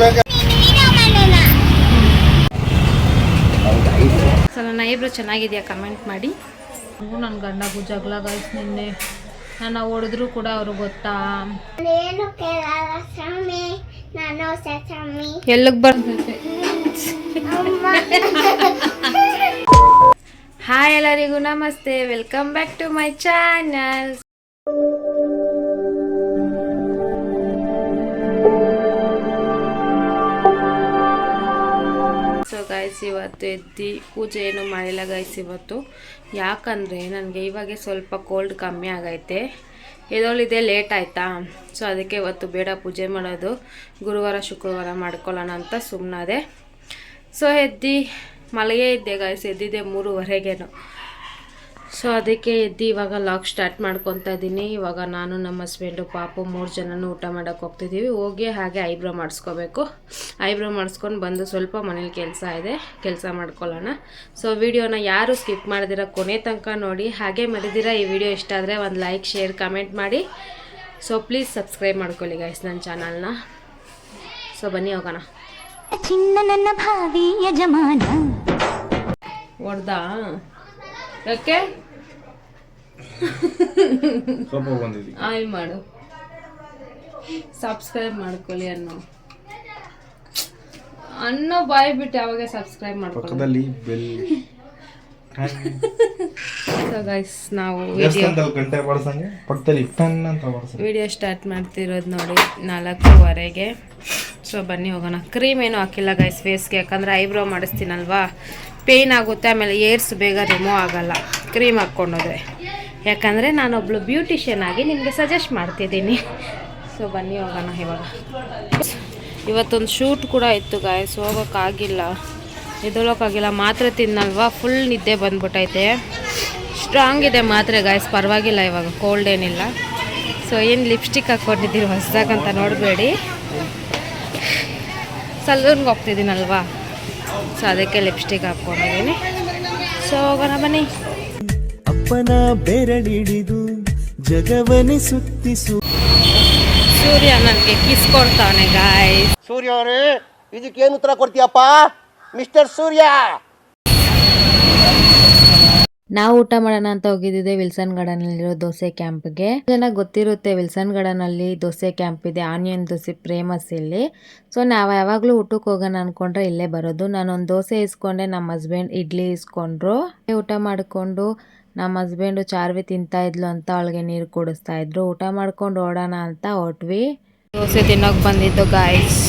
So ನನ್ನ eyebrow ಚೆನ್ನಾಗಿದೆಯಾ comment ಮಾಡಿ. ನನ್ನ ಗಂಡಗೂ ಜಗಳ ಗೈಸ್. ನಿನ್ನೆ ನನ್ನ ಹೊಡೆದ್ರು ಕೂಡ ಅವ್ರಿಗೆ ಗೊತ್ತಾ ಎಲ್ಲಿಗೆ ಬರ್ತೈತೆ. ಹಾಯ್ ಎಲ್ಲರಿಗೂ ನಮಸ್ತೆ, welcome back to my channel. So guys, ಇವತ್ತು ಎದ್ದು ಪೂಜೆ ಏನು ಮಾಡಿಲ್ಲ ಗೈಸ್ ಇವತ್ತು. ಯಾಕಂದರೆ ನನಗೆ ಇವಾಗೆ ಸ್ವಲ್ಪ ಕೋಲ್ಡ್ ಕಮ್ಮಿ ಆಗೈತೆ, ಎದೊಳಿದೆ ಲೇಟ್ ಆಯಿತಾ. ಸೊ ಅದಕ್ಕೆ ಇವತ್ತು ಬೇಡ ಪೂಜೆ ಮಾಡೋದು, ಗುರುವಾರ ಶುಕ್ರವಾರ ಮಾಡ್ಕೊಳ್ಳೋಣ ಅಂತ ಸುಮ್ಮನಾದೆ. ಸೊ ಎದ್ದು ಮಲಗೇ ಇದ್ದೆ ಗೈಸ್, ಎದ್ದಿದ್ದೆ 3:30ಗೇನು. ಸೊ ಅದಕ್ಕೆ ಎದ್ದು ಇವಾಗ ಲಾಗ್ ಸ್ಟಾರ್ಟ್ ಮಾಡ್ಕೊತಾ ಇದ್ದೀನಿ. ಇವಾಗ ನಾನು ನಮ್ಮ ಹಸ್ಬೆಂಡು ಪಾಪು 3 ಜನನೂ ಊಟ ಮಾಡೋಕ್ಕೆ ಹೋಗ್ತಿದ್ದೀವಿ. ಹೋಗಿ ಹಾಗೆ ಐಬ್ರೋ ಮಾಡಿಸ್ಕೋಬೇಕು. ಐಬ್ರೋ ಮಾಡಿಸ್ಕೊಂಡು ಬಂದು ಸ್ವಲ್ಪ ಮನೇಲಿ ಕೆಲಸ ಇದೆ, ಕೆಲಸ ಮಾಡ್ಕೊಳ್ಳೋಣ. ಸೊ ವಿಡಿಯೋನ ಯಾರು ಸ್ಕಿಪ್ ಮಾಡಿದಿರ ಕೊನೆ ತನಕ ನೋಡಿ. ಹಾಗೆ ಮರಿದಿರ ಈ ವಿಡಿಯೋ ಇಷ್ಟ ಆದರೆ ಒಂದು ಲೈಕ್, ಶೇರ್, ಕಮೆಂಟ್ ಮಾಡಿ. ಸೊ ಪ್ಲೀಸ್ ಸಬ್ಸ್ಕ್ರೈಬ್ ಮಾಡ್ಕೊಳ್ಳಿ ಗೈಸ್ ನನ್ನ ಚಾನಲ್ನ. ಸೊ ಬನ್ನಿ ಹೋಗೋಣ. ಚಿನ್ನ ಭಾವಿ ಯಜಮಾನ ಹೊಡ್ದಾ ಯಾಕೆ ಆಯ್ ಮಾಡು, ಸಬ್ಸ್ಕ್ರೈಬ್ ಮಾಡ್ಕೊಳ್ಳಿ ಅನ್ನೋ ಬಾಯ್ ಬಿಟ್ಟು ಯಾವಾಗ ಸಬ್ಸ್ಕ್ರೈಬ್ ಮಾಡ್ಕೊಳ್ಳಿ. ಸೊ ಗೈಸ್, ನಾವು ವಿಡಿಯೋ ಸ್ಟಾರ್ಟ್ ಮಾಡ್ತಿರೋದು ನೋಡಿ 4:15ಗೆ. ಸೊ ಬನ್ನಿ ಹೋಗೋಣ. ಕ್ರೀಮ್ ಏನೂ ಹಾಕಿಲ್ಲ ಗೈಸ್ ಫೇಸ್ಗೆ, ಯಾಕಂದರೆ ಐಬ್ರೋ ಮಾಡಿಸ್ತೀನಲ್ವಾ, ಪೇಯ್ನ್ ಆಗುತ್ತೆ, ಆಮೇಲೆ ಏರ್ಸ್ ಬೇಗ ರಿಮೂವ್ ಆಗಲ್ಲ ಕ್ರೀಮ್ ಹಾಕ್ಕೊಂಡೋದ್ರೆ. ಯಾಕಂದರೆ ನಾನೊಬ್ಳು ಬ್ಯೂಟಿಷಿಯನ್ ಆಗಿ ನಿಮಗೆ ಸಜೆಸ್ಟ್ ಮಾಡ್ತಿದ್ದೀನಿ. ಸೊ ಬನ್ನಿ ಹೋಗೋಣ. ಇವಾಗ ಇವತ್ತೊಂದು ಶೂಟ್ ಕೂಡ ಇತ್ತು ಗಾಯ್ಸ್, ಹೋಗೋಕ್ಕಾಗಿಲ್ಲ, ಎದ್ದೊಳೋಕ್ಕಾಗಿಲ್ಲ. ಮಾತ್ರೆ ತಿನ್ನಲ್ವಾ, ಫುಲ್ ನಿದ್ದೆ ಬಂದ್ಬಿಟ್ಟೈತೆ. ಸ್ಟ್ರಾಂಗ್ ಇದೆ ಮಾತ್ರೆ ಗಾಯ್ಸ್, ಪರವಾಗಿಲ್ಲ, ಇವಾಗ ಕೋಲ್ಡ್ ಏನಿಲ್ಲ. ಸೊ ಏನು ಲಿಪ್ಸ್ಟಿಕ್ ಹಾಕ್ಕೊಂಡಿದ್ದೀವಿ ಹೊಸದಾಗಂತ ನೋಡಬೇಡಿ, ಸಲೂನ್ಗೆ ಹೋಗ್ತಿದ್ದೀನಲ್ವಾ, ಸೊ ಅದಕ್ಕೆ ಲಿಪ್ಸ್ಟಿಕ್ ಹಾಕ್ಕೊಂಡಿದ್ದೀನಿ. ಸೊ ಹೋಗೋಣ ಬನ್ನಿ. ಅಪ್ಪನ ಬೆರಳಿಡಿದು ಜಗವನೆ ಸುತ್ತಿಸು. ಸೂರ್ಯ ನನಗೆ ಕಿಸ್ ಕೊಡ್ತಾವನೆ ಗಾಯ್ಸ್. ಸೂರ್ಯ ಅವರೇ, ಇದಕ್ಕೇನು ಉತ್ತರ ಕೊಡ್ತೀಯಪ್ಪ ಮಿಸ್ಟರ್ ಸೂರ್ಯ? ನಾವು ಊಟ ಮಾಡೋಣ ಅಂತ ಹೋಗಿದ್ದೆ ವಿಲ್ಸನ್ ಗಾರ್ಡನಲ್ಲಿರೋ ದೋಸೆ ಕ್ಯಾಂಪ್ಗೆ. ಜನ ಗೊತ್ತಿರುತ್ತೆ ವಿಲ್ಸನ್ ಗಾರ್ಡನಲ್ಲಿ ದೋಸೆ ಕ್ಯಾಂಪ್ ಇದೆ, ಆನಿಯನ್ ದೋಸೆ ಫೇಮಸ್ ಇಲ್ಲಿ. ಸೊ ನಾವು ಯಾವಾಗಲೂ ಊಟಕ್ಕೆ ಹೋಗೋಣ ಅಂದ್ಕೊಂಡ್ರೆ ಇಲ್ಲೇ ಬರೋದು. ನಾನೊಂದು ದೋಸೆ ಇಸ್ಕೊಂಡೆ, ನಮ್ಮ ಹಸ್ಬೆಂಡ್ ಇಡ್ಲಿ ಇಸ್ಕೊಂಡ್ರು. ಊಟ ಮಾಡಿಕೊಂಡು ನಮ್ಮ ಹಸ್ಬೆಂಡು ಚಾರ್ವಿ ತಿಂತಾ ಇದ್ಲು ಅಂತ ಅವಳಿಗೆ ನೀರು ಕುಡಿಸ್ತಾ ಇದ್ರು. ಊಟ ಮಾಡ್ಕೊಂಡು ಓಡೋಣ ಅಂತ ಹೊಟ್ವಿ. ದೋಸೆ ತಿನ್ನೋಕೆ ಬಂದಿದ್ದು ಗಾಯ್ಸ್.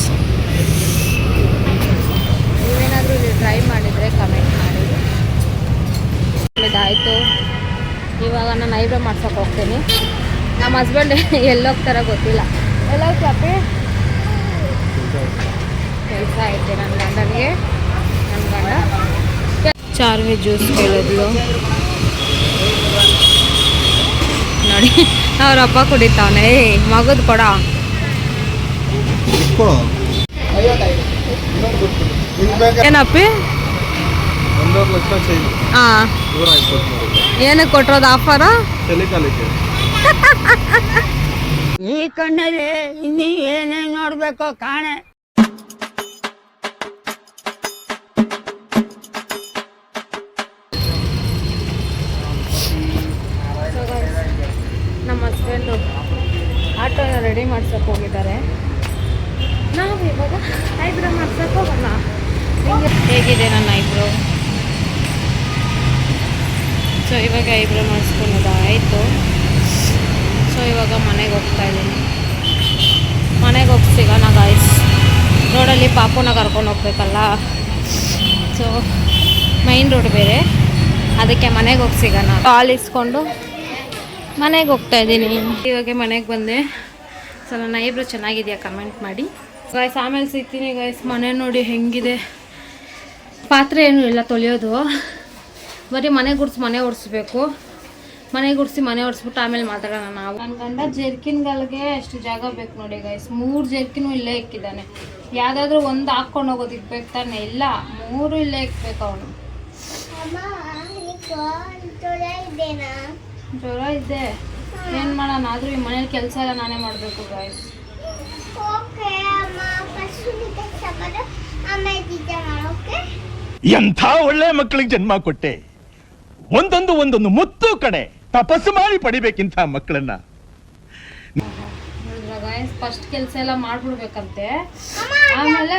ನೀವೇನಾದರೂ ಇಲ್ಲಿ ಟ್ರೈ ಮಾಡಿದರೆ ಕಮೆಂಟ್ ಮಾಡಿ. ಇದಾಯಿತು, ಇವಾಗ ನಾನು ಐಬ್ರೋ ಮಾಡ್ಸೋಕೆ ಹೋಗ್ತೀನಿ. ನಮ್ಮ ಹಸ್ಬೆಂಡ್ ಎಲ್ಲೋಗ್ತಾರ ಗೊತ್ತಿಲ್ಲ. ಎಲ್ಲೋಗ್ತಪ್ಪಿ ಕೆಲಸ ಐತೆ ನನ್ನ ಗಂಡನಿಗೆ. ನನ್ನ ಗಂಡ ಚಾರ್ವಿ ಜ್ಯೂಸ್ ಕೇಳಿದ್ಲು ನೋಡಿ, ಅವ್ರ ಹಬ್ಬ ಕುಡಿತಾವನೆ. ಮಗದ ಕೊಡ ಏನಪ್ಪಿ? ಹಾಂ, ಏನಕ್ಕೆ ಕೊಟ್ಟಿರೋದು ಆಫರ? ಈ ಕಣ್ಣಲ್ಲಿ ಇನ್ನೀ ಏನೇನು ನೋಡ್ಬೇಕೋ ಕಾಣೆ. ನಮ್ಮ ಹಸ್ಬೆಂಡು ಆಟೋನ ರೆಡಿ ಮಾಡ್ಸೋಕೆ ಹೋಗಿದ್ದಾರೆ. ನಾವು ಇವಾಗ ಐಬ್ರೋ ಮಾಡ್ಸೋಕೆ ಹೋಗೋಣ. ಹೇಗಿದೆ ನನ್ನ ಐಬ್ರೋ? ಸೊ ಇವಾಗ ಐಬ್ರೋ ಮಾಡಿಸ್ಕೊಳ್ಳೋದಾಯಿತು. ಸೊ ಇವಾಗ ಮನೆಗೆ ಹೋಗ್ತಾ ಇದ್ದೀನಿ. ಮನೆಗೆ ಹೋಗಿ ಸಿಗೋಣ ಗಾಯ್ಸ್. ರೋಡಲ್ಲಿ ಪಾಪುನ ಕರ್ಕೊಂಡು ಹೋಗ್ಬೇಕಲ್ಲ, ಸೊ ಮೈನ್ ರೋಡ್ ಬೇರೆ, ಅದಕ್ಕೆ ಮನೆಗೆ ಹೋಗಿ ಸಿಗೋಣ. ಕಾಲ್ ಇಸ್ಕೊಂಡು ಮನೆಗೆ ಹೋಗ್ತಾ ಇದ್ದೀನಿ. ಇವಾಗ ಮನೆಗೆ ಬಂದೆ. ಸೊ ನನ್ನ ಐಬ್ರೋ ಚೆನ್ನಾಗಿದೆಯಾ ಕಮೆಂಟ್ ಮಾಡಿ ಗಾಯ್ಸ್. ಆಮೇಲೆ ಸಿಗ್ತೀನಿ ಗಾಯ್ಸ್. ಮನೆ ನೋಡಿ ಹೆಂಗಿದೆ, ಪಾತ್ರೆ ಏನೂ ಇಲ್ಲ ತೊಳೆಯೋದು, ಬರೀ ಮನೆ ಒರೆಸ್ಬೇಕು. ಮನೆ ಗುಡಿಸಿ ಮನೆ ಒರೆಸ್ಬಿಟ್ಟು ಆಮೇಲೆ ಮಾತಾಡೋಣ ನಾವು. ನನ್ನ ಗಂಡ ಜರ್ಕಿನ್ಗಳಿಗೆ ಎಷ್ಟು ಜಾಗ ಬೇಕು ನೋಡಿ ಗೈಸ್. 3 ಜರ್ಕಿನೂ ಇಲ್ಲೇ ಇಕ್ಕಿದ್ದಾನೆ. ಯಾವುದಾದ್ರೂ ಒಂದು ಹಾಕ್ಕೊಂಡು ಹೋಗೋದು ಇಕ್ಬೇಕು ತಾನೆ, ಇಲ್ಲ 3 ಇಲ್ಲೇ ಇಕ್ಬೇಕು ಅವನು. ಜ್ವರ ಇದೆ, ಏನು ಮಾಡೋಣ. ಆದರೂ ಈ ಮನೇಲಿ ಕೆಲಸ ಎಲ್ಲ ನಾನೇ ಮಾಡಬೇಕು ಗೈಸ್. ಎಂಥ ಒಳ್ಳೆ ಮಕ್ಕಳಿಗೆ ಜನ್ಮ ಕೊಟ್ಟೆ. ಒಂದೊಂದು ಮುತ್ತು ಕಡೆ ತಪಸ್ಸು ಮಾಡಿ ಪಡಿಬೇಕಿಂತ ಮಕ್ಕಳನ್ನ. ಫಸ್ಟ್ ಕೆಲಸ ಎಲ್ಲ ಮಾಡ್ಬಿಡ್ಬೇಕಂತೆ, ಆಮೇಲೆ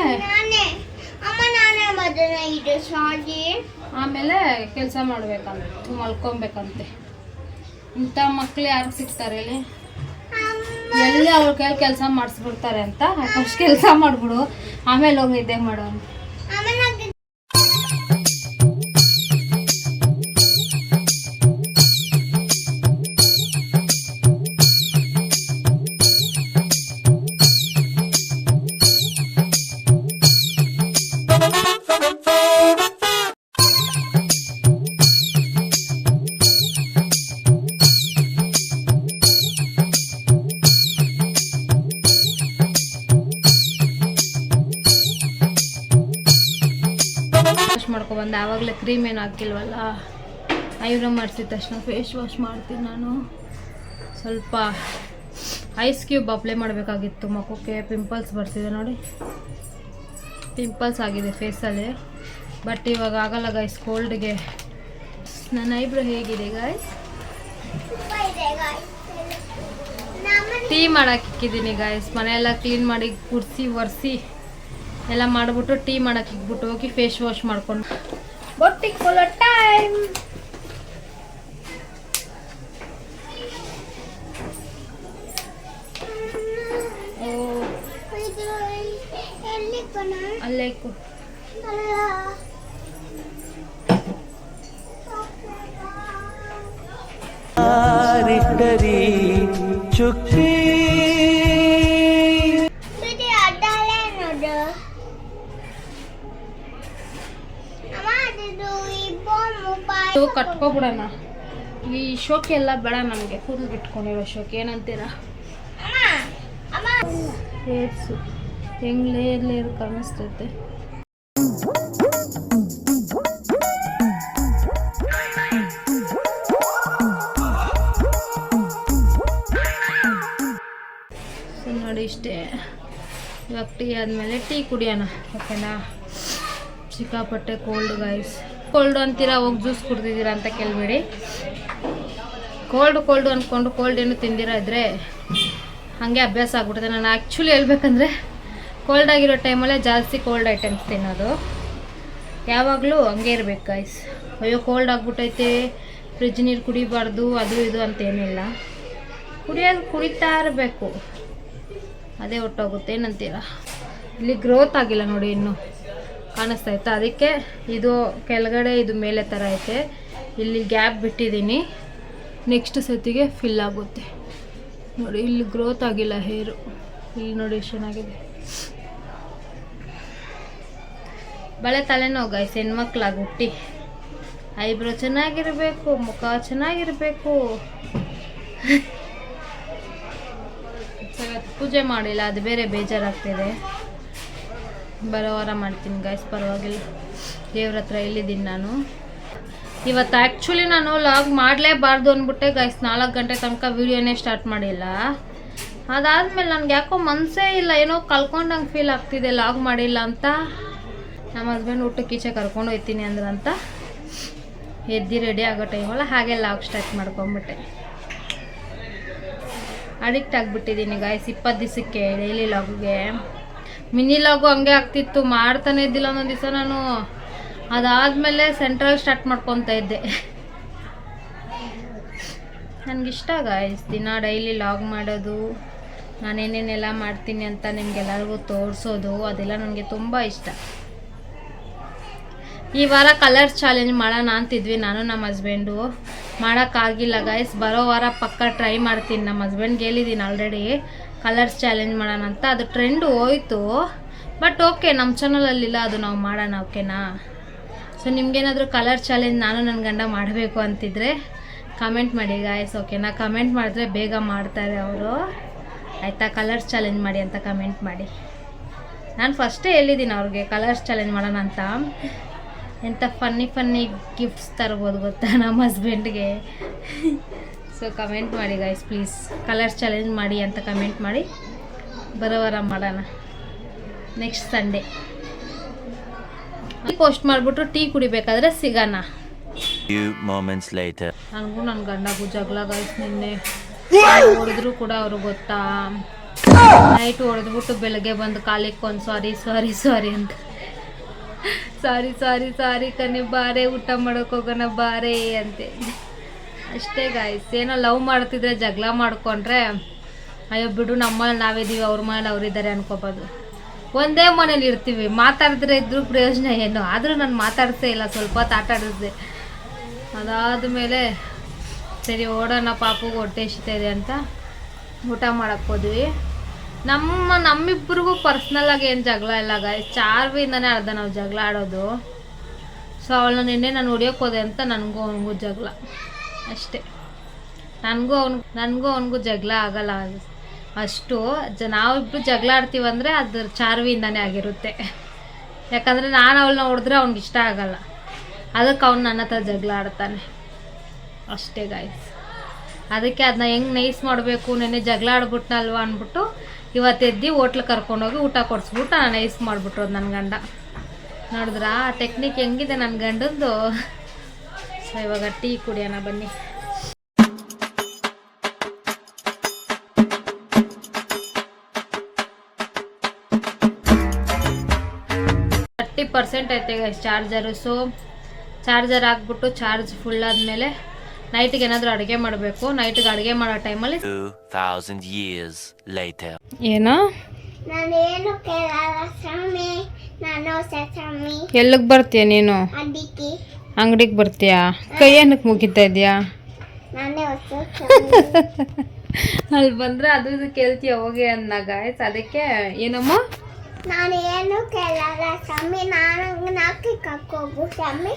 ಆಮೇಲೆ ಕೆಲಸ ಮಾಡ್ಬೇಕಂತ, ಮಲ್ಕೊಬೇಕಂತೆ. ಇಂಥ ಮಕ್ಳು ಯಾರು ಸಿಗ್ತಾರೆ ಇಲ್ಲಿ? ಎಲ್ಲಿ ಅವ್ರ ಕೈಯಲ್ಲಿ ಕೆಲಸ ಮಾಡಿಸ್ಬಿಡ್ತಾರೆ ಅಂತ. ಫಸ್ಟ್ ಕೆಲಸ ಮಾಡ್ಬಿಡು, ಆಮೇಲೆ ಹೋಗಿ ನಿದ್ದೆ ಮಾಡೋ. ಮಾಡ್ಕೊಬಂದು ಆವಾಗಲೇ ಕ್ರೀಮ್ ಏನು ಹಾಕಿಲ್ವಲ್ಲ, ಐಬ್ರೋ ಮಾಡಿಸಿದ ತಕ್ಷಣ ಫೇಸ್ ವಾಶ್ ಮಾಡ್ತೀನಿ ನಾನು. ಸ್ವಲ್ಪ ಐಸ್ ಕ್ಯೂಬ್ ಅಪ್ಲೈ ಮಾಡಬೇಕಾಗಿತ್ತು ಮುಖಕ್ಕೆ. ಪಿಂಪಲ್ಸ್ ಬರ್ತಿದೆ ನೋಡಿ, ಪಿಂಪಲ್ಸ್ ಆಗಿದೆ ಫೇಸಲ್ಲಿ. ಬಟ್ ಇವಾಗ ಆಗಲ್ಲ ಗೈಸ್, ಕೋಲ್ಡ್ಗೆ. ನನ್ನ ಐಬ್ರೋ ಹೇಗಿದೆ ಗೈಸ್? ಟೀ ಮಾಡಕ್ಕೆ ಇಕ್ಕಿದ್ದೀನಿ ಗೈಸ್. ಮನೆಯೆಲ್ಲ ಕ್ಲೀನ್ ಮಾಡಿ ಕುರ್ಸಿ ಒರೆಸಿ ಎಲ್ಲ ಮಾಡಿಬಿಟ್ಟು ಟೀ ಮಾಡಕ್ಕೆ ಇಕ್ಬಿಟ್ಟು ಹೋಗಿ ಫೇಸ್ ವಾಶ್ ಮಾಡ್ಕೊಂಡು ಬೊಟ್ಟಿಗೆ ಕೊಲ್ಲೋ ಟೈಮ್. ಅಲ್ಲೇ ಚುಕ್ಕಿ ಕಟ್ಕೊಬಿಡೋಣ. ಈ ಶೋಕಿ ಎಲ್ಲ ಬೇಡ ನಮಗೆ, ಕೂದಲು ಬಿಟ್ಕೊಂಡಿರೋ ಶೋಕಿ. ಏನಂತೀರಾ? ಹೇರ್ಸು ಹೆಂಗ್ ಲೇರ್ ಕಾಣಿಸ್ತೈತೆ. ನೋಡಿ ಇಷ್ಟೇ. ಇವಾಗ ಟೀ ಆದಮೇಲೆ ಟೀ ಕುಡಿಯೋಣ, ಓಕೆನಾ? ಸಿಕ್ಕಾಪಟ್ಟೆ ಕೋಲ್ಡ್ ಗೈಸ್. ಕೋಲ್ಡ್ ಅಂತೀರಾ, ಹೋಗಿ ಜ್ಯೂಸ್ ಕುಡ್ದಿದ್ದೀರಾ ಅಂತ ಕೇಳಬೇಡಿ. ಕೋಲ್ಡು ಅಂದ್ಕೊಂಡು ಕೋಲ್ಡ್ ಏನು ತಿಂದಿರ ಇದ್ದರೆ ಹಾಗೆ ಅಭ್ಯಾಸ ಆಗ್ಬಿಡುತ್ತೆ. ನಾನು ಆ್ಯಕ್ಚುಲಿ ಹೇಳ್ಬೇಕಂದ್ರೆ ಕೋಲ್ಡ್ ಆಗಿರೋ ಟೈಮಲ್ಲೇ ಜಾಸ್ತಿ ಕೋಲ್ಡ್ ಐಟಮ್ಸ್ ತಿನ್ನೋದು. ಯಾವಾಗಲೂ ಹಂಗೆ ಇರ್ಬೇಕು ಗೈಸ್. ಅಯ್ಯೋ ಕೋಲ್ಡ್ ಆಗಿಬಿಟ್ಟೈತೆ, ಫ್ರಿಜ್ ನೀರು ಕುಡಿಬಾರ್ದು, ಅದು ಇದು ಅಂತೇನಿಲ್ಲ. ಕುಡಿತಾ ಇರಬೇಕು, ಅದೇ ಹೊಟ್ಟೋಗುತ್ತೆ. ಏನಂತೀರ? ಇಲ್ಲಿ ಗ್ರೋತ್ ಆಗಿಲ್ಲ ನೋಡಿ, ಇನ್ನೂ ಕಾಣಿಸ್ತಾ ಇತ್ತು. ಅದಕ್ಕೆ ಇದು ಕೆಳಗಡೆ, ಇದು ಮೇಲೆ ಥರ ಐತೆ. ಇಲ್ಲಿ ಗ್ಯಾಪ್ ಬಿಟ್ಟಿದ್ದೀನಿ, ನೆಕ್ಸ್ಟ್ ಸತಿಗೆ ಫಿಲ್ ಆಗುತ್ತೆ ನೋಡಿ. ಇಲ್ಲಿ ಗ್ರೋತ್ ಆಗಿಲ್ಲ ಹೇರು. ಇಲ್ಲಿ ನೋಡಿ ಎಷ್ಟು ಚೆನ್ನಾಗಿದೆ. ಬಳೆ ತಲೆನೋವು ಗೈಸ್, ಹೆಣ್ಮಕ್ಳಾಗಿ ಹುಟ್ಟಿ. ಐಬ್ರೋ ಚೆನ್ನಾಗಿರಬೇಕು, ಮುಖ ಚೆನ್ನಾಗಿರಬೇಕು. ಪೂಜೆ ಮಾಡಿಲ್ಲ, ಅದು ಬೇರೆ ಬೇಜಾರಾಗ್ತಿದೆ. ಬರೋ ವಾರ ಮಾಡ್ತೀನಿ ಗೈಸ್, ಪರವಾಗಿಲ್ಲ. ದೇವ್ರ ಹತ್ರ ಇಲ್ಲಿದ್ದೀನಿ ನಾನು. ಇವತ್ತು ಆ್ಯಕ್ಚುಲಿ ನಾನು ಲಾಗ್ ಮಾಡಲೇಬಾರ್ದು ಅಂದ್ಬಿಟ್ಟೆ ಗೈಸ್ 4 ಗಂಟೆ ತನಕ ವೀಡಿಯೋನೇ ಸ್ಟಾರ್ಟ್ ಮಾಡಿಲ್ಲ. ಅದಾದಮೇಲೆ ನನಗೆ ಯಾಕೋ ಮನಸ್ಸೇ ಇಲ್ಲ, ಏನೋ ಕಳ್ಕೊಂಡಂಗೆ ಫೀಲ್ ಆಗ್ತಿದೆ ಲಾಗ್ ಮಾಡಿಲ್ಲ ಅಂತ. ನಮ್ಮ ಹಸ್ಬೆಂಡ್ ಊಟಕ್ಕೆ ಈಚೆ ಕರ್ಕೊಂಡು ಹೋಗ್ತೀನಿ ಅಂದ್ರಂತ ಎದ್ದು ರೆಡಿ ಆಗೋ ಟೈಮಲ್ಲ ಹಾಗೆ ಲಾಗ್ ಸ್ಟಾರ್ಟ್ ಮಾಡ್ಕೊಂಬಿಟ್ಟೆ. ಅಡಿಕ್ಟ್ ಆಗಿಬಿಟ್ಟಿದ್ದೀನಿ ಗೈಸ್ 20 ದಿವಸಕ್ಕೆ ಡೈಲಿ ಲಾಗ್ಗೆ. ಮಿನಿ ಲಾಗು ಹಂಗೆ ಆಗ್ತಿತ್ತು, ಮಾಡ್ತಾನೆ ಇದ್ದಿಲ್ಲ ಒಂದೊಂದು ದಿವಸ ನಾನು. ಅದಾದಮೇಲೆ ಸೆಂಟ್ರಲ್ ಸ್ಟಾರ್ಟ್ ಮಾಡ್ಕೊತಾ ಇದ್ದೆ. ನನಗಿಷ್ಟ ಗೈಸ್ ದಿನ ಡೈಲಿ ಲಾಗ್ ಮಾಡೋದು, ನಾನೇನೇನೆಲ್ಲ ಮಾಡ್ತೀನಿ ಅಂತ ನಿಮಗೆಲ್ಲರಿಗೂ ತೋರಿಸೋದು, ಅದೆಲ್ಲ ನನಗೆ ತುಂಬ ಇಷ್ಟ. ಈ ವಾರ ಕಲರ್ಸ್ ಚಾಲೆಂಜ್ ಮಾಡೋಣ ಅಂತಿದ್ವಿ ನಾನು ನಮ್ಮ ಹಸ್ಬೆಂಡು. ಮಾಡೋಕ್ಕಾಗಿಲ್ಲ ಗೈಸ್. ಬರೋ ವಾರ ಪಕ್ಕ ಟ್ರೈ ಮಾಡ್ತೀನಿ. ನಮ್ಮ ಹಸ್ಬೆಂಡ್ಗೆ ಹೇಳಿದ್ದೀನಿ ಆಲ್ರೆಡಿ ಕಲರ್ಸ್ ಚಾಲೆಂಜ್ ಮಾಡೋಣ ಅಂತ. ಅದು ಟ್ರೆಂಡು ಹೋಯ್ತು, ಬಟ್ ಓಕೆ, ನಮ್ಮ ಚಾನಲಲ್ಲಿಲ್ಲ, ಅದು ನಾವು ಮಾಡೋಣ, ಓಕೆನಾ? ಸೊ ನಿಮ್ಗೇನಾದರೂ ಕಲರ್ ಚಾಲೆಂಜ್ ನಾನು ನನ್ನ ಗಂಡ ಮಾಡಬೇಕು ಅಂತಿದ್ರೆ ಕಮೆಂಟ್ ಮಾಡಿ ಗಾಯ್ಸ್, ಓಕೆನಾ? ಕಮೆಂಟ್ ಮಾಡಿದ್ರೆ ಬೇಗ ಮಾಡ್ತಾರೆ ಅವರು, ಆಯಿತಾ? ಕಲರ್ಸ್ ಚಾಲೆಂಜ್ ಮಾಡಿ ಅಂತ ಕಮೆಂಟ್ ಮಾಡಿ. ನಾನು ಫಸ್ಟೇ ಹೇಳಿದ್ದೀನಿ ಅವ್ರಿಗೆ ಕಲರ್ಸ್ ಚಾಲೆಂಜ್ ಮಾಡೋಣ ಅಂತ. ಎಂಥ ಫನ್ನಿ ಗಿಫ್ಟ್ಸ್ ತರ್ಬೋದು ಗೊತ್ತಾ ನಮ್ಮ ಹಸ್ಬೆಂಡ್ಗೆ. ಸೊ ಕಮೆಂಟ್ ಮಾಡಿ ಗೈಸ್ ಪ್ಲೀಸ್, ಕಲರ್ಸ್ ಚಾಲೆಂಜ್ ಮಾಡಿ ಅಂತ ಕಮೆಂಟ್ ಮಾಡಿ. ಬರೋ ವಾರ ಮಾಡೋಣ. ನೆಕ್ಸ್ಟ್ ಸಂಡೇ ಪೋಸ್ಟ್ ಮಾಡಿಬಿಟ್ಟು ಟೀ ಕುಡಿಬೇಕಾದ್ರೆ ಸಿಗೋಣ. Few moments later. ನನಗೂ ನನ್ನ ಗಂಡಗೂ ಜಗಳ ಗೈಸ್. ನಿನ್ನೆ ಹೊಡೆದ್ರು ಕೂಡ ಅವ್ರು ಗೊತ್ತಾ, ನೈಟ್ ಹೊಡೆದ್ಬಿಟ್ಟು ಬೆಳಗ್ಗೆ ಬಂದು ಕಾಲಿಕ್ಕೊಂದು ಸಾರಿ ಅಂತ, ಸಾರಿ ಕಣೆ ಬಾರೆ ಊಟ ಮಾಡೋಕೆ ಹೋಗೋಣ ಬಾರೆ ಅಂತೆ. ಅಷ್ಟೇ ಗಾಯ್ಸ್. ಏನೋ ಲವ್ ಮಾಡ್ತಿದ್ರೆ ಜಗಳ ಮಾಡ್ಕೊಂಡ್ರೆ ಅಯ್ಯೋ ಬಿಡು, ನಮ್ಮ ಮನೇಲಿ ನಾವಿದ್ದೀವಿ, ಅವ್ರ ಮನೇಲಿ ಅವರಿದ್ದಾರೆ ಅನ್ಕೋಬೋದು. ಒಂದೇ ಮನೇಲಿ ಇರ್ತೀವಿ, ಮಾತಾಡಿದ್ರೆ ಇದ್ರೂ ಪ್ರಯೋಜನ ಏನು. ಆದರೂ ನಾನು ಮಾತಾಡ್ಸೇ ಇಲ್ಲ, ಸ್ವಲ್ಪ ಹೊತ್ತು ಆಟ ಆಡಿದ್ದೆ. ಅದಾದಮೇಲೆ ಸರಿ ಓಡೋಣ, ಪಾಪುಗೆ ಹೊಟ್ಟೆ ಎಷ್ಟಿದೆ ಅಂತ ಊಟ ಮಾಡಕ್ಕೆ ಹೋದ್ವಿ. ನಮ್ಮಿಬ್ಬರಿಗೂ ಪರ್ಸ್ನಲ್ಲಾಗಿ ಏನು ಜಗಳ ಇಲ್ಲ ಗಾಯ್ಸ್, ಚಾರ್ವಿಯಿಂದನೇ ಅರ್ಧ ನಾವು ಜಗಳ ಆಡೋದು. ಸೊ ಅವಳನ್ನ ನಿನ್ನೆ ನಾನು ಹೊಡಿಯೋಕೆ ಹೋದೆ ಅಂತ ನನಗೂ ಅವನಿಗೂ ಜಗಳ ಅಷ್ಟೇ. ನನಗೂ ಅವನಿಗೂ ಜಗಳ ಆಗಲ್ಲ ಅಷ್ಟು. ನಾವಿಬ್ಬರು ಜಗಳ ಆಡ್ತೀವಂದರೆ ಅದು ಚಾರ್ವಿಯಿಂದನೇ ಆಗಿರುತ್ತೆ. ಯಾಕಂದರೆ ನಾನು ಅವಳನ್ನ ಹೊಡೆದ್ರೆ ಅವ್ನಿಗೆ ಇಷ್ಟ ಆಗಲ್ಲ, ಅದಕ್ಕೆ ಅವ್ನು ನನ್ನ ಹತ್ರ ಜಗಳ ಆಡ್ತಾನೆ ಅಷ್ಟೇ ಗಾಯ್ಸ್. ಅದಕ್ಕೆ ಅದನ್ನ ಹೆಂಗೆ ನೈಸ್ ಮಾಡಬೇಕು, ನೆನ್ನೆ ಜಗಳ ಆಡ್ಬಿಟ್ನಲ್ವ ಅಂದ್ಬಿಟ್ಟು ಇವತ್ತು ಎದ್ದು ಹೋಟ್ಲಿಗೆ ಕರ್ಕೊಂಡೋಗಿ ಊಟ ಕೊಡಿಸ್ಬಿಟ್ಟು ನಾನು ನೈಸ್ ಮಾಡಿಬಿಟ್ರು ನನ್ನ ಗಂಡ. ನೋಡಿದ್ರಾ ಟೆಕ್ನಿಕ್ ಹೆಂಗಿದೆ ನನ್ನ ಗಂಡಂದು. ಸೊ ಇವಾಗ ಟೀ ಕುಡಿಯೋಣ ಬನ್ನಿ. 30% ಐತೆ ಗೈಸ್ ಚಾರ್ಜರು. ಸೊ ಚಾರ್ಜರ್ ಹಾಕ್ಬಿಟ್ಟು ಚಾರ್ಜ್ ಫುಲ್ ಆದಮೇಲೆ ನೈಟಿಗೆ ಏನಾದರೂ ಅಡುಗೆ ಮಾಡಬೇಕು. ನೈಟಿಗೆ ಅಡುಗೆ ಮಾಡೋ ಟೈಮಲ್ಲಿ 2000 years later. ಏನೋ ನಾನೇನು ಕೇಳಲ್ಲ ಸ್ವಾಮಿ, ನಾನು ಸ್ವಾಮಿ. ಎಲ್ಲಿಗೆ ಬರ್ತೀಯ ನೀನು? ಅದಕ್ಕೆ ಅಂಗಡಿಗೆ ಬರ್ತೀಯಾ? ಕೈ ಏನಕ್ಕೆ ಮುಗಿತಾ ಇದೆಯಾ? ನಾನೇ ಹೊಸ ಅಲ್ಲಿ ಬಂದರೆ ಅದು ಇದು ಕೇಳ್ತೀಯ ಹೋಗಿ ಅಂದ ಗಾಯ್ಸ್. ಅದಕ್ಕೆ ಏನಮ್ಮ ನಾನು ಏನು ಕೇಳಲ್ಲ ಸ್ವಾಮಿ, ನಾನು ನಾಲ್ಕು ಕಕ್ಕೋಗು ಸ್ವಾಮಿ.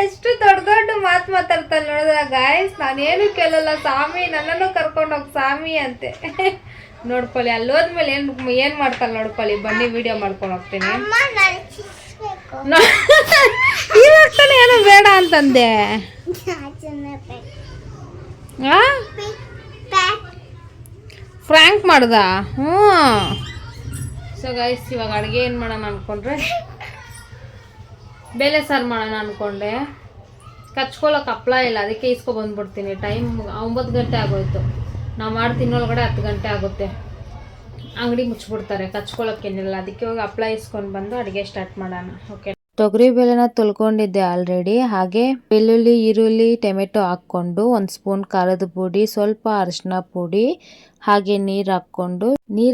ಎಷ್ಟು ದೊಡ್ಡ ಮಾತಾಡ್ತಾನೆ ನೋಡಿದ್ರ ಗಾಯ್ಸ್. ನಾನೇನು ಕೇಳಲ್ಲ ಸ್ವಾಮಿ, ನನ್ನನ್ನು ಕರ್ಕೊಂಡೋಗಿ ಸ್ವಾಮಿ ಅಂತೆ. ನೋಡ್ಕೊಳ್ಳಿ ಅಲ್ಲೋದ್ಮೇಲೆ ಏನು ಮಾಡ್ತಾಳೆ ನೋಡ್ಕೊಳ್ಳಿ. ಬನ್ನಿ ವಿಡಿಯೋ ಮಾಡ್ಕೊಂಡು ಹೋಗ್ತೀನಿ. ಅಮ್ಮ ನಾನು ಚಿಸ್ಬೇಕು ಇವಾಗ ತಾನೇ ಏನೋ ಬೇಡ ಅಂತಂದೆ. ಫ್ರ್ಯಾಂಕ್ ಮಾಡ್ದ? ಹ್ಞೂ. ಸೊ ಗೈಸ್ ಇವಾಗ ಅಡುಗೆ ಏನು ಮಾಡೋಣ ಅಂದ್ಕೊಂಡ್ರೆ ಬೇಳೆ ಸಾರು ಮಾಡೋಣ ಅಂದ್ಕೊಂಡೆ. ಕಚ್ಕೊಳ್ಳೋಕೆ ಹಪ್ಪಳ ಇಲ್ಲ, ಅದಕ್ಕೆ ಇಸ್ಕೊಬಂದ್ಬಿಡ್ತೀನಿ. ಟೈಮ್ 9 ಗಂಟೆ ಆಗೋಯ್ತು. ನಾವು ಮಾಡಿ ತಿನ್ನೋಳಗಡೆ 10 ಗಂಟೆ ಆಗುತ್ತೆ. ಅಂಗಡಿ ಮುಚ್ಚಿಬಿಡ್ತಾರೆ, ಕಚ್ಕೊಳ್ಳೋಕ್ಕೇನಿಲ್ಲ. ಅದಕ್ಕೆ ಹೋಗಿ ಹಪ್ಪಳ ಇಸ್ಕೊಂಡು ಬಂದು ಅಡುಗೆ ಸ್ಟಾರ್ಟ್ ಮಾಡೋಣ. ಓಕೆ. ತೊಗರಿ ಬೇಳೆನ ತೊಳ್ಕೊಂಡಿದ್ದೆ ಆಲ್ರೆಡಿ. ಹಾಗೆ ಬೆಳ್ಳುಳ್ಳಿ, ಈರುಳ್ಳಿ, ಟೊಮೆಟೊ ಹಾಕ್ಕೊಂಡು 1 ಸ್ಪೂನ್ ಖಾರದ ಪುಡಿ, ಸ್ವಲ್ಪ ಅರಿಶಿನ ಪುಡಿ, ಹಾಗೆ ನೀರು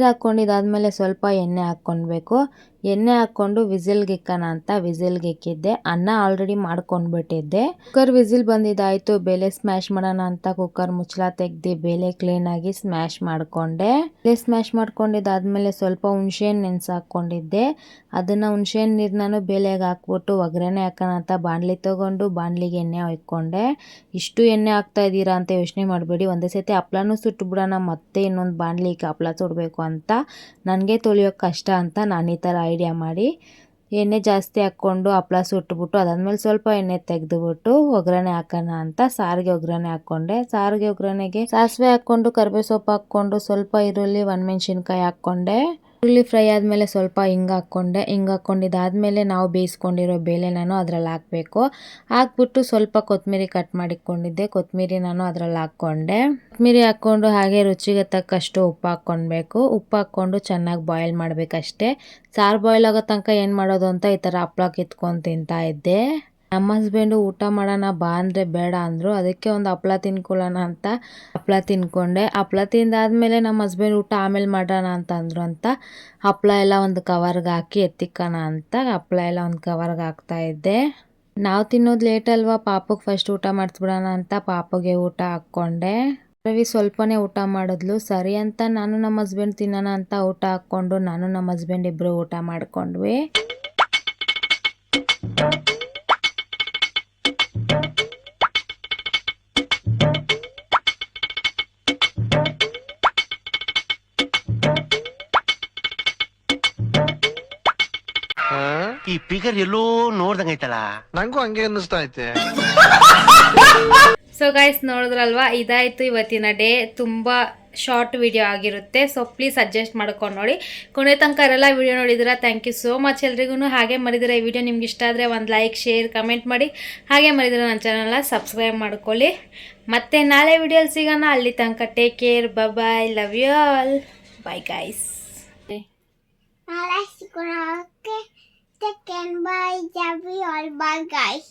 ಹಾಕ್ಕೊಂಡಿದ್ದಾದ್ಮೇಲೆ ಸ್ವಲ್ಪ ಎಣ್ಣೆ ಹಾಕ್ಕೊಳ್ಬೇಕು. ಎಣ್ಣೆ ಹಾಕ್ಕೊಂಡು ವಿಸಿಲ್ಗೆ ಇಕ್ಕೋಣ ಅಂತ ವಿಸಿಲ್ಗೆ ಇಕ್ಕಿದ್ದೆ. ಅನ್ನ ಆಲ್ರೆಡಿ ಮಾಡ್ಕೊಂಡ್ಬಿಟ್ಟಿದ್ದೆ. ಕುಕ್ಕರ್ ವಿಸಿಲ್ ಬಂದಿದ್ದಾಯಿತು. ಬೇಳೆ ಸ್ಮ್ಯಾಶ್ ಮಾಡೋಣ ಅಂತ ಕುಕ್ಕರ್ ಮುಚ್ಚಳ ತೆಗ್ದು ಬೇಳೆ ಕ್ಲೀನಾಗಿ ಸ್ಮ್ಯಾಶ್ ಮಾಡಿಕೊಂಡೆ. ಬೇಳೆ ಸ್ಮ್ಯಾಶ್ ಮಾಡ್ಕೊಂಡಿದ್ದಾದ್ಮೇಲೆ ಸ್ವಲ್ಪ ಹುಣಸೆಹಣ್ಣು ನೆನೆಸಿ ಹಾಕ್ಕೊಂಡಿದ್ದೆ. ಅದನ್ನು ಹುಣಸೆಹಣ್ಣು ನೀರನ್ನು ಬೇಳೆಗೆ ಹಾಕ್ಬಿಟ್ಟು ಒಗ್ಗರಣೆ ಹಾಕೋಣ ಅಂತ ಬಾಣಲಿ ತೊಗೊಂಡು ಬಾಣಲಿಗೆ ಎಣ್ಣೆ ಹೊಯ್ಕೊಂಡೆ. ಇಷ್ಟು ಎಣ್ಣೆ ಹಾಕ್ತಾ ಇದ್ದೀರಾ ಅಂತ ಯೋಚನೆ ಮಾಡಬೇಡಿ. ಒಂದೇ ಸತಿ ಹಪ್ಳನೂ ಸುಟ್ಬಿಡೋಣ, ಮತ್ತೆ ಇನ್ನೊಂದು ಬಾಣಲಿಗೆ ಹಪ್ಳ ಸುಡಬೇಕು ಅಂತ ನನಗೆ ತೊಳಿಯೋಕೆ ಕಷ್ಟ ಅಂತ ನಾನು ಈ ಥರ ಐಡಿಯಾ ಮಾಡಿ ಎಣ್ಣೆ ಜಾಸ್ತಿ ಹಾಕ್ಕೊಂಡು ಹಪ್ಳ ಸುಟ್ಬಿಟ್ಟು ಅದಾದ್ಮೇಲೆ ಸ್ವಲ್ಪ ಎಣ್ಣೆ ತೆಗೆದುಬಿಟ್ಟು ಒಗ್ಗರಣೆ ಹಾಕೋಣ ಅಂತ ಸಾರಿಗೆ ಒಗ್ಗರಣೆ ಹಾಕ್ಕೊಂಡೆ. ಸಾರಿಗೆ ಒಗ್ಗರಣೆಗೆ ಸಾಸಿವೆ ಹಾಕ್ಕೊಂಡು ಕರಿಬೇವು ಸೊಪ್ಪು ಹಾಕ್ಕೊಂಡು ಸ್ವಲ್ಪ ಈರುಳ್ಳಿ, ಒಣಮೆಣ್ಸಿನ್ಕಾಯಿ ಹಾಕ್ಕೊಂಡೆ. ಈರುಳ್ಳಿ ಫ್ರೈ ಆದಮೇಲೆ ಸ್ವಲ್ಪ ಹಿಂಗೆ ಹಾಕ್ಕೊಂಡೆ. ಹಿಂಗೆ ಹಾಕ್ಕೊಂಡಿದ್ದಾದ್ಮೇಲೆ ನಾವು ಬೇಯಿಸ್ಕೊಂಡಿರೋ ಬೇಳೆ ನಾನು ಅದರಲ್ಲಿ ಹಾಕಬೇಕು. ಹಾಕ್ಬಿಟ್ಟು ಸ್ವಲ್ಪ ಕೊತ್ತಂಬರಿ ಕಟ್ ಮಾಡಿಕೊಂಡಿದ್ದೆ, ಕೊತ್ತಂಬರಿ ನಾನು ಅದರಲ್ಲಿ ಹಾಕ್ಕೊಂಡೆ. ಕೊತ್ತಂಬರಿ ಹಾಕ್ಕೊಂಡು ಹಾಗೆ ರುಚಿಗೆ ತಕ್ಕಷ್ಟು ಉಪ್ಪು ಹಾಕ್ಕೊಳ್ಬೇಕು. ಉಪ್ಪು ಹಾಕ್ಕೊಂಡು ಚೆನ್ನಾಗಿ ಬಾಯ್ಲ್ ಮಾಡಬೇಕಷ್ಟೇ. ಸಾರು ಬಾಯ್ಲ್ ಆಗೋ ತನಕ ಏನು ಮಾಡೋದು ಅಂತ ಈ ಥರ ಹಪ್ಳ ಕಿತ್ಕೊಂಡು ತಿಂತಾ ಇದ್ದೆ. ನಮ್ಮ ಹಸ್ಬೆಂಡು ಊಟ ಮಾಡೋಣ ಬಾ ಅಂದರೆ ಬೇಡ ಅಂದರು. ಅದಕ್ಕೆ ಒಂದು ಹಪ್ಳ ತಿನ್ಕೊಳ್ಳೋಣ ಅಂತ ಹಪ್ಳ ತಿನ್ಕೊಂಡೆ. ಹಪ್ಳ ತಿಂದಾದ್ಮೇಲೆ ನಮ್ಮ ಹಸ್ಬೆಂಡ್ ಊಟ ಆಮೇಲೆ ಮಾಡೋಣ ಅಂತ ಅಂದರು ಅಂತ ಹಪ್ಳ ಎಲ್ಲ ಒಂದು ಕವರ್ಗೆ ಹಾಕಿ ಎತ್ತಿಕ್ಕೋಣ ಅಂತ ಹಪ್ಳ ಎಲ್ಲ ಒಂದು ಕವರ್ಗೆ ಹಾಕ್ತಾ ಇದ್ದೆ. ನಾವು ತಿನ್ನೋದು ಲೇಟ್ ಅಲ್ವಾ, ಪಾಪಗೆ ಫಸ್ಟ್ ಊಟ ಮಾಡಿಸ್ಬಿಡೋಣ ಅಂತ ಪಾಪಗೆ ಊಟ ಹಾಕ್ಕೊಂಡೆ. ರವಿ ಸ್ವಲ್ಪನೇ ಊಟ ಮಾಡಿದ್ಲು, ಸರಿ ಅಂತ ನಾನು ನಮ್ಮ ಹಸ್ಬೆಂಡ್ ತಿನ್ನೋಣ ಅಂತ ಊಟ ಹಾಕ್ಕೊಂಡು ನಾನು ನಮ್ಮ ಹಸ್ಬೆಂಡ್ ಇಬ್ಬರು ಊಟ ಮಾಡ್ಕೊಂಡ್ವಿ. ಈ ಫಿಗರ್ ಎಲ್ಲೋ ನೋಡ್ದಂಗೈತಲ್ಲ. ನಂಗೂ ಹಂಗೆ ಅನ್ನಿಸ್ತಾ ಐತೆ. ಸೊ ಗೈಸ್ ನೋಡಿದ್ರಲ್ವಾ, ಇದಾಯಿತು ಇವತ್ತಿನ ಡೇ. ತುಂಬ ಶಾರ್ಟ್ ವಿಡಿಯೋ ಆಗಿರುತ್ತೆ. ಸೊ ಪ್ಲೀಸ್ ಅಡ್ಜಸ್ಟ್ ಮಾಡ್ಕೊಂಡು ನೋಡಿ. ಕೊನೆ ತನಕ ಎಲ್ಲ ವಿಡಿಯೋ ನೋಡಿದ್ದೀರಾ, ಥ್ಯಾಂಕ್ ಯು ಸೋ ಮಚ್ ಎಲ್ರಿಗೂ. ಹಾಗೆ ಮರಿದಿರ ಈ ವಿಡಿಯೋ ನಿಮ್ಗೆ ಇಷ್ಟ ಆದರೆ ಒಂದು ಲೈಕ್, ಶೇರ್, ಕಮೆಂಟ್ ಮಾಡಿ. ಹಾಗೆ ಮರಿದಿರ ನನ್ನ ಚಾನಲ್ನ ಸಬ್ಸ್ಕ್ರೈಬ್ ಮಾಡ್ಕೊಳ್ಳಿ. ಮತ್ತೆ ನಾಳೆ ವಿಡಿಯೋಲಿ ಸಿಗೋಣ. ಅಲ್ಲಿ ತನಕ take care, bye, love you all, bye guys. ನಾಳೆ ಸಿಗೋಣ. Okay, take care, bye, love you all, bye guys.